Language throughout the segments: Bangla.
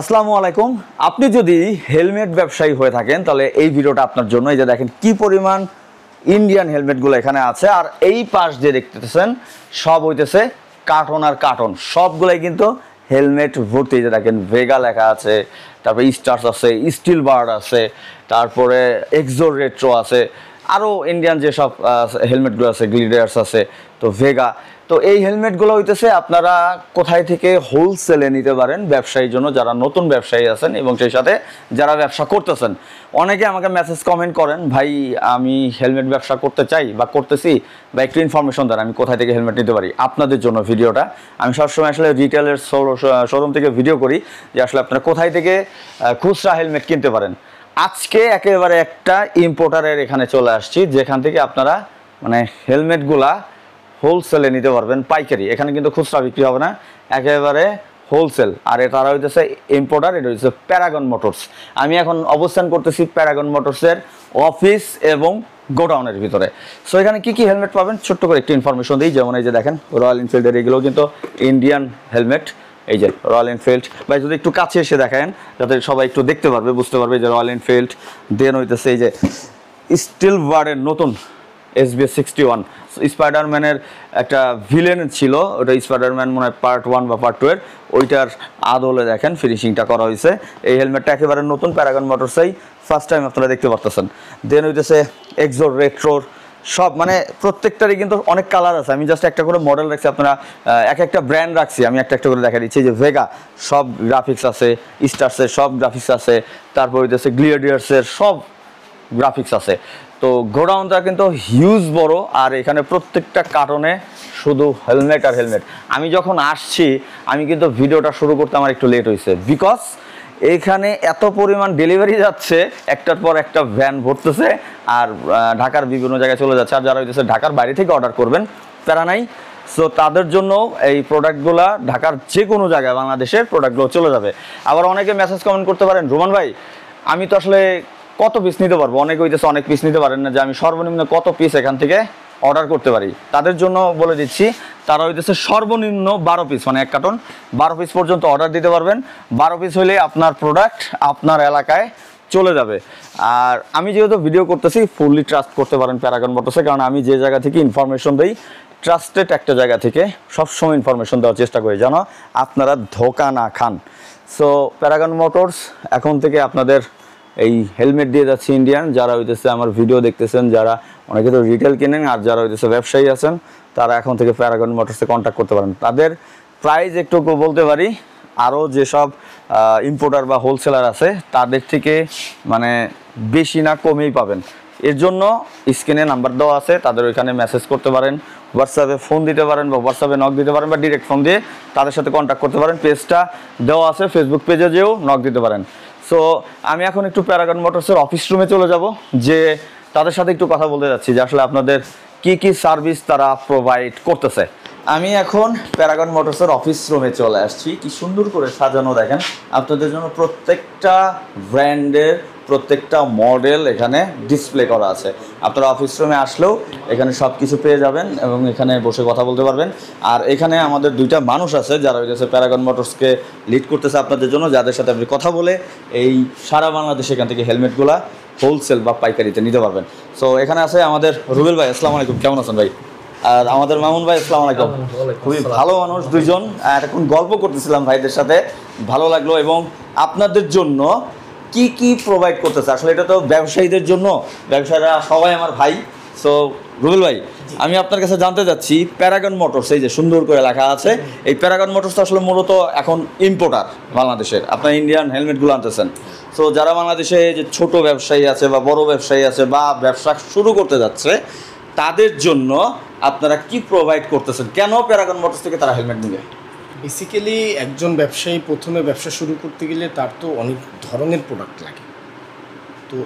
আসসালামু আলাইকুম। আপনি যদি হেলমেট ব্যবসায়ী হয়ে থাকেন তাহলে এই ভিডিওটা আপনার জন্য। এই যে দেখেন কি পরিমাণ ইন্ডিয়ান হেলমেটগুলো এখানে আছে, আর এই পাশ যে দেখতেছেন সব হইতেছে কার্টন আর কার্টন, সবগুলাই কিন্তু হেলমেট ভর্তি। যে দেখেন ভেগা লেখা আছে, তারপরে স্টার্স আছে, স্টিল বার্ড আছে, তারপরে এক্সোর রেট্রো আছে, আরও ইন্ডিয়ান যেসব হেলমেটগুলো আছে, গ্লিডার্স আছে, তো ভেগা। তো এই হেলমেটগুলো হইতেছে আপনারা কোথায় থেকে হোলসেলে নিতে পারেন ব্যবসায়ীর জন্য, যারা নতুন ব্যবসায়ী আছেন এবং সেই সাথে যারা ব্যবসা করতেছেন। অনেকে আমাকে মেসেজ কমেন্ট করেন, ভাই আমি হেলমেট ব্যবসা করতে চাই বা করতেছি, বা একটু ইনফরমেশন দেন আমি কোথায় থেকে হেলমেট নিতে পারি। আপনাদের জন্য ভিডিওটা। আমি সবসময় আসলে রিটেলের শোরুম থেকে ভিডিও করি যে আসলে আপনারা কোথায় থেকে খুচরা হেলমেট কিনতে পারেন। আজকে একেবারে একটা ইম্পোর্টারের এখানে চলে আসছি, যেখান থেকে আপনারা মানে হেলমেটগুলা হোলসেলে নিতে পারবেন, পাইকারি। এখানে কিন্তু খুচরা বিক্রি হবে না, একেবারে হোলসেল। আর তারা হইতেছে ইম্পোর্টার, এটা হচ্ছে প্যারাগন মোটরস। আমি এখন অবস্থান করতেছি প্যারাগন মোটরসের অফিস এবং গোডাউনের ভিতরে। সো এখানে কি কি হেলমেট পাবেন ছোট্ট করে একটু ইনফরমেশন দিই। যেমন এই যে দেখেন রয়্যাল এনফিল্ডের, এগুলো কিন্তু ইন্ডিয়ান হেলমেট। এই যে রয়্যাল এনফিল্ড, ভাই যদি একটু কাছে এসে দেখেন যাতে সবাই একটু দেখতে পারবে, বুঝতে পারবে যে রয়্যাল এনফিল্ড। দেন হইতেছে এই যে স্টিল বার্ডের নতুন SBS 61। স্পাইডারম্যানের একটা ভিলেন ছিল, ওটা স্পাইডারম্যান মনে হয় পার্ট 1 বা পার্ট 2 এর, ওইটার আদলে দেখেন ফিনিশিংটা করা হয়েছে। এই হেলমেটটা একেবারে নতুন, প্যারাগন মোটরসই ফার্স্ট টাইম আপনারা দেখতে পারতেছেন। দেন হইতেছে এক্সোর রেট্রোর, সব মানে প্রত্যেকটারই কিন্তু অনেক কালার আছে। আমি জাস্ট একটা করে মডেল রাখছি, আপনারা এক একটা ব্র্যান্ড রাখছি, আমি একটা একটা করে দেখা দিচ্ছি। যে ভেগা সব গ্রাফিক্স আছে, স্টার্সের সব গ্রাফিক্স আছে, তারপর হইতেছে গ্লিয়াডিয়ার্সের সব গ্রাফিক্স আছে। তো গোডাউনটা কিন্তু হিউজ বড়, আর এখানে প্রত্যেকটা কার্টনে শুধু হেলমেট আর হেলমেট। আমি যখন আসছি আমি কিন্তু ভিডিওটা শুরু করতে আমার একটু লেট হয়েছে, বিকজ এইখানে এত পরিমাণ ডেলিভারি যাচ্ছে, একটার পর একটা ভ্যান ভরতেছে আর ঢাকার বিভিন্ন জায়গায় চলে যাচ্ছে। আর যারা হইতেছে ঢাকার বাইরে থেকে অর্ডার করবেন, প্যারা নাই। সো তাদের জন্য এই প্রোডাক্টগুলো ঢাকার যে কোনো জায়গায় বাংলাদেশের প্রোডাক্টগুলো চলে যাবে। আবার অনেকে মেসেজ কমেন্ট করতে পারেন, রোমান ভাই আমি তো আসলে কত পিস নিতে পারবো, অনেক হইতেছে অনেক পিস নিতে পারেন না, যে আমি সর্বনিম্ন কত পিস এখান থেকে অর্ডার করতে পারি। তাদের জন্য বলে দিচ্ছি, তারা হইতেছে সর্বনিম্ন 12 পিস, মানে এক কার্টন 12 পিস পর্যন্ত অর্ডার দিতে পারবেন। 12 পিস হলে আপনার প্রোডাক্ট আপনার এলাকায় চলে যাবে। আর আমি যেহেতু ভিডিও করতেছি, ফুললি ট্রাস্ট করতে পারেন প্যারাগন মোটরসে, কারণ আমি যে জায়গা থেকে ইনফরমেশন দিই, ট্রাস্টেড একটা জায়গা থেকে সবসময় ইনফরমেশন দেওয়ার চেষ্টা করি যেন আপনারা ধোকা না খান। সো প্যারাগন মোটরস এখন থেকে আপনাদের এই হেলমেট দিয়ে যাচ্ছে ইন্ডিয়ান। যারা হইতেছে আমার ভিডিও দেখতেছেন, যারা অনেকে তো রিটেল কেনেন, আর যারা হইতেছে ব্যবসায়ী আছেন, তারা এখন থেকে প্যারাগন মোটরসে কন্ট্যাক্ট করতে পারেন। তাদের প্রাইস একটু বলতে পারি, আরও যেসব ইম্পোর্টার বা হোলসেলার আছে তাদের থেকে মানে বেশি না কমেই পাবেন। এর জন্য স্ক্রিনে নাম্বার দেওয়া আছে, তাদের ওইখানে মেসেজ করতে পারেন, হোয়াটসঅ্যাপে ফোন দিতে পারেন, বা হোয়াটসঅ্যাপে নক দিতে পারেন, বা ডিরেক্ট ফোন দিয়ে তাদের সাথে কন্ট্যাক্ট করতে পারেন। পেজটা দেওয়া আছে, ফেসবুক পেজে যেও নক দিতে পারেন। সো আমি এখন একটু প্যারাগন মোটরসের অফিস রুমে চলে যাব, যে তাদের সাথে একটু কথা বলতে যাচ্ছি যে আসলে আপনাদের কি কি সার্ভিস তারা প্রোভাইড করতেছে। আমি এখন প্যারাগন মোটরসের অফিস রুমে চলে আসছি। কি সুন্দর করে সাজানো দেখেন, আপনাদের জন্য প্রত্যেকটা ব্র্যান্ডের প্রত্যেকটা মডেল এখানে ডিসপ্লে করা আছে। আপনারা অফিস রুমে আসলেও এখানে সব কিছু পেয়ে যাবেন এবং এখানে বসে কথা বলতে পারবেন। আর এখানে আমাদের দুইটা মানুষ আছে যারা হইতেছে প্যারাগন মোটরসকে লিড করতেছে আপনাদের জন্য, যাদের সাথে আপনি কথা বলে এই সারা বাংলাদেশে এখান থেকে হেলমেটগুলা হোলসেল বা পাইকারিতে নিতে পারবেন। সো এখানে আছে আমাদের রুবেল ভাই, আসসালামু আলাইকুম, কেমন আছেন ভাই? আর আমাদের মামুন ভাই, আসসালামু আলাইকুম। খুবই ভালো মানুষ দুইজন, আর এখন গল্প করতেছিলাম ভাইদের সাথে, ভালো লাগলো। এবং আপনাদের জন্য কি কি প্রোভাইড করতেছে, আসলে এটা তো ব্যবসায়ীদের জন্য, ব্যবসায়ীরা সবাই আমার ভাই। সো রুবেল ভাই, আমি আপনার কাছে জানতে চাচ্ছি প্যারাগন মোটরস, এই যে সুন্দর করে লেখা আছে, এই প্যারাগন মোটরস আসলে মূলত এখন ইম্পোর্টার বাংলাদেশের, আপনার ইন্ডিয়ান হেলমেটগুলো আনতেছেন। সো যারা বাংলাদেশে যে ছোট ব্যবসায়ী আছে বা বড় ব্যবসায়ী আছে বা ব্যবসা শুরু করতে যাচ্ছে, তাদের জন্য আপনারা কি প্রোভাইড করতেছেন, কেন প্যারাগন মোটরস থেকে তারা হেলমেট নেবে? বেসিক্যালি একজন ব্যবসায়ী প্রথমে ব্যবসা শুরু করতে গেলে তার তো অনেক ধরনের প্রোডাক্ট লাগে। তো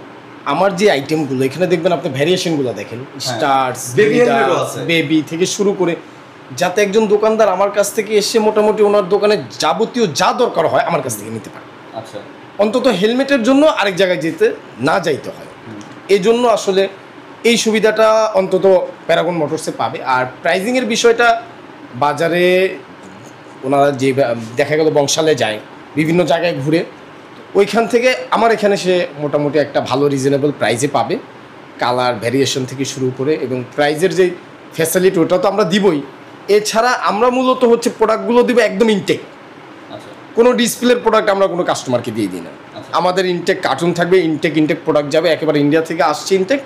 আমার যে আইটেমগুলো এখানে দেখবেন, আপনি ভ্যারিয়েশনগুলো দেখেন, স্টার্স, বেবি থেকে শুরু করে, যাতে একজন দোকানদার আমার কাছ থেকে এসে মোটামুটি ওনার দোকানে যাবতীয় যা দরকার হয় আমার কাছ থেকে নিতে পারে। আচ্ছা, অন্তত হেলমেটের জন্য আরেক জায়গায় যেতে না যাইতে হয়, এই জন্য আসলে এই সুবিধাটা অন্তত প্যারাগন মোটরসে পাবে। আর প্রাইজিংয়ের বিষয়টা, বাজারে ওনারা যে দেখা গেল বংশালে যায়, বিভিন্ন জায়গায় ঘুরে, ওইখান থেকে আমার এখানে সে মোটামুটি একটা ভালো রিজনেবল প্রাইসে পাবে, কালার ভ্যারিয়েশন থেকে শুরু করে, এবং প্রাইজের যে ফ্যাসিলিটি ওটা তো আমরা দিবই। এছাড়া আমরা মূলত হচ্ছে প্রোডাক্টগুলো দিব একদম ইনটেক, কোনো ডিসপ্লের প্রোডাক্ট আমরা কোনো কাস্টমারকে দিয়ে দিই না। আমাদের ইনটেক কার্টুন থাকবে, ইনটেক প্রোডাক্ট যাবে, একেবারে ইন্ডিয়া থেকে আসছে ইনটেক,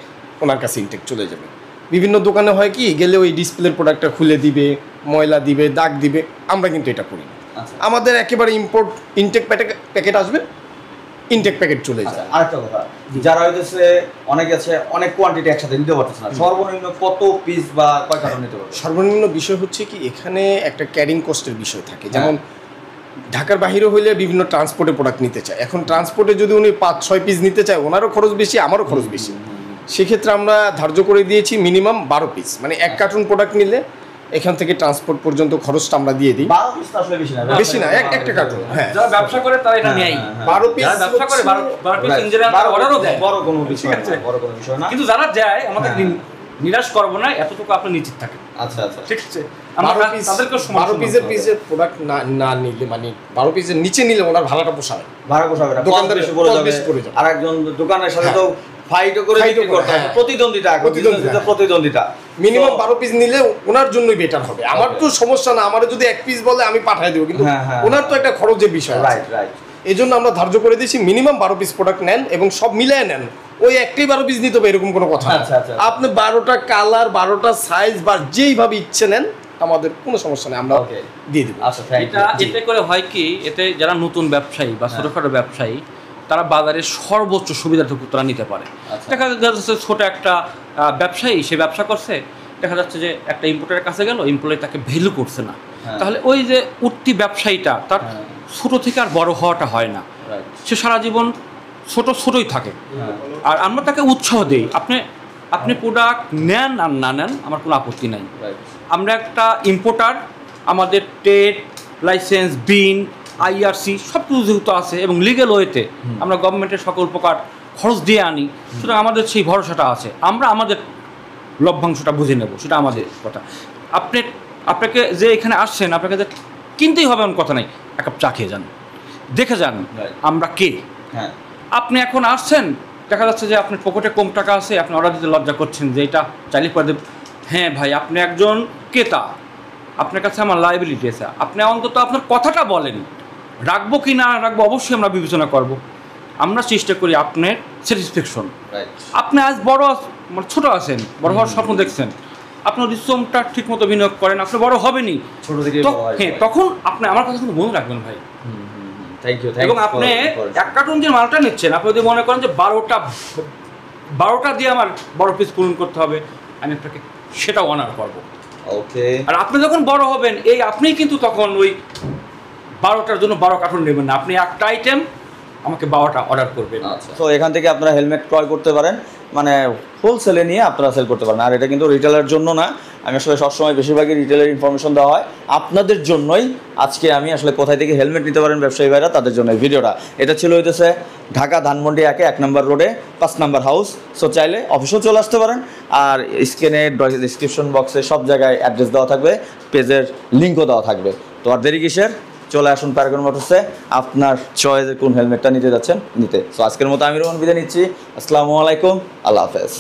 ওনার কাছে ইনটেক চলে যাবে। বিভিন্ন দোকানে হয় কি, গেলে ওই ডিসপ্লের প্রোডাক্টটা খুলে দিবে, ময়লা দিবে, দাগ দিবে, আমরা কিন্তু এটা করি না। আমাদের একেবারে ইম্পোর্ট ইনটেক প্যাকেট আসবে, ইনটেক প্যাকেট চলে যায়। আরেকটা কথা, যারা হইতেছে অনেকে আছে অনেক কোয়ান্টিটি একসাথে নিতে পারতেছে না, সর্বনিম্ন কত পিস বা কয় কার্টন নিতে পারবে? সর্বনিম্ন বিষয় হচ্ছে কি, এখানে একটা ক্যারিং কস্টের বিষয় থাকে। যেমন ঢাকার বাইরে হইলে বিভিন্ন ট্রান্সপোর্টে প্রোডাক্ট নিতে চায়, এখন ট্রান্সপোর্টে যদি উনি 5-6 পিস নিতে চায়, ওনারও খরচ বেশি, আমারও খরচ বেশি। সেক্ষেত্রে আমরা ধার্য করে দিয়েছি মিনিমাম 12 পিস, মানে 1 কার্টন প্রোডাক্ট নিলে এখান থেকে ট্রান্সপোর্ট পর্যন্ত খরচটা আমরা দিয়ে দিই। 12 পিস আসলে বেশি না, একটা কার্টন। হ্যাঁ, যারা ব্যবসা করে তারা এটা নেয় 12 পিস ব্যবসা করে 12 পিস ইঞ্জিনিয়ার অর্ডারও দেয়, বড় কোনো বিষয় না, বড় কোনো বিষয় না। কিন্তু যারা যায় আমাদের নিরাশ করবো না, এতটুকু আপনি নিশ্চিত থাকেন। আচ্ছা, ঠিক আছে, আমরা তাদেরকে 12 পিসের প্রোডাক্ট না নিলে, মানে 12 পিসের নিচে নিলে ওনার ভাড়াটা পোষাবে, ভাড়া পোষাবে না, দোকানদার বেশি পড়ে যাবে। আর একজন দোকানের সাথে তো ফাইটও করে বিক্রি করতে হবে, প্রতিদ্বন্দ্বিতা। মিনিমাম 12 পিস নিলে ওনার জন্যই বেটার হবে। আমার তো সমস্যা না, আমার যদি 1 পিস বলে আমি পাঠিয়ে দেবো, কিন্তু ওনার তো একটা খরচের বিষয় আছে। রাইট। এই জন্য আমরা ধার্য করে দিয়েছি মিনিমাম 12 পিস প্রোডাক্ট নেন, এবং সব মিলিয়ে নেন। ওই একটাই 12 পিস নিতে হবে এরকম কোনো কথা না। আপনি 12টা কালার, 12টা সাইজ বা যেইভাবে ইচ্ছে নেন, আমাদের কোনো সমস্যা নেই, আমরা দিয়ে দেবো। এতে করে হয় কি, এতে যারা নতুন ব্যবসায়ী বা ছোটখাটো ব্যবসায়ী, তারা বাজারের সর্বোচ্চ সুবিধাটুকু তারা নিতে পারে। দেখা যাচ্ছে ছোট একটা ব্যবসায়ী, সে ব্যবসা করছে, দেখা যাচ্ছে যে একটা ইম্পোর্টারের কাছে গেল, ইম্পোর্টার তাকে ভ্যালু করছে না, তাহলে ওই যে উঠতি ব্যবসায়ীটা তার ছোট থেকে আর বড় হওয়াটা হয় না, সে সারা জীবন ছোটই থাকে। আর আমরা তাকে উৎসাহ দিই, আপনি প্রোডাক্ট নেন আর না নেন আমার কোনো আপত্তি নাই। আমরা একটা ইম্পোর্টার, আমাদের ট্রেড লাইসেন্স, বিন, আইআরসি সব কিছু যেহেতু আছে, এবং লিগেল ওয়েতে আমরা গভর্নমেন্টের সকল প্রকার খরচ দিয়ে আনি, সুতরাং আমাদের সেই ভরসাটা আছে, আমরা আমাদের লভ্যাংশটা বুঝে নেব, সেটা আমাদের কথা। আপনাকে যে এখানে আসছেন, আপনাকে যে কিনতেই হবে এমন কথা নাই, এক কাপ চা খেয়ে যান, দেখে যান আমরা কে। আপনি এখন আসছেন, দেখা যাচ্ছে যে আপনার পকেটে কম টাকা আছে, আপনি অর্ডার দিতে লজ্জা করছেন যে এটা চাইলে করে দেব। হ্যাঁ ভাই, আপনি একজন ক্রেতা, আপনার কাছে আমার লায়াবিলিটি আছে, আপনি অন্তত আপনার কথাটা বলেন, রাখবো কি না রাখবো অবশ্যই আমরা বিবেচনা করব। আমরা চেষ্টা করি আপনার স্যাটিসফ্যাকশন। আপনি আজ বড় মানে ছোটো আছেন, বড় হওয়ার স্বপ্ন দেখছেন, আপনার শ্রমটা ঠিক মতো বিনিয়োগ করেন, আপনি বড় হবেনই। হ্যাঁ, তখন আপনি আমার কথা কিন্তু মনে রাখবেন ভাই। এবং আপনি 1 কার্টুন যে মালটা নিচ্ছেন, আপনি যদি মনে করেন যে 12টা দিয়ে আমার বড় পিস পূরণ করতে হবে, আমি আপনাকে সেটা অনার করবো। আর আপনি যখন বড় হবেন, আপনিই কিন্তু তখন ওই 12টার জন্য 12 কার্টুন নেবেন না, আপনি একটা আইটেম আমাকে 12টা অর্ডার করবেন। তো এখান থেকে আপনারা হেলমেট ক্রয় করতে পারেন, মানে হোলসেলে নিয়ে আপনারা সেল করতে পারেন। আর এটা কিন্তু রিটেলের জন্য না, আমি আসলে সবসময় বেশিরভাগই রিটেলের ইনফরমেশন দেওয়া হয় আপনাদের জন্যই। আজকে আমি আসলে কোথায় থেকে হেলমেট নিতে পারেন ব্যবসায়ী ভাইরা, তাদের জন্য এই ভিডিওটা। এটা ছিল হইতেছে ঢাকা ধানমন্ডি 1 নম্বর রোডে 5 নম্বর হাউস। সো চাইলে অফিসেও চলে আসতে পারেন, আর স্ক্রিনে ডিসক্রিপশন বক্সে সব জায়গায় অ্যাড্রেস দেওয়া থাকবে, পেজের লিঙ্কও দেওয়া থাকবে। তো আর দেরি কিসের, চলে আসুন প্যারাগন মোটরসে, আপনার চয়েসের কোন হেলমেটটা নিতে যাচ্ছেন নিতে। সো আজকের মতো আমি রোহন বিদায় নিচ্ছি। আসসালামু আলাইকুম, আল্লাহ হাফেজ।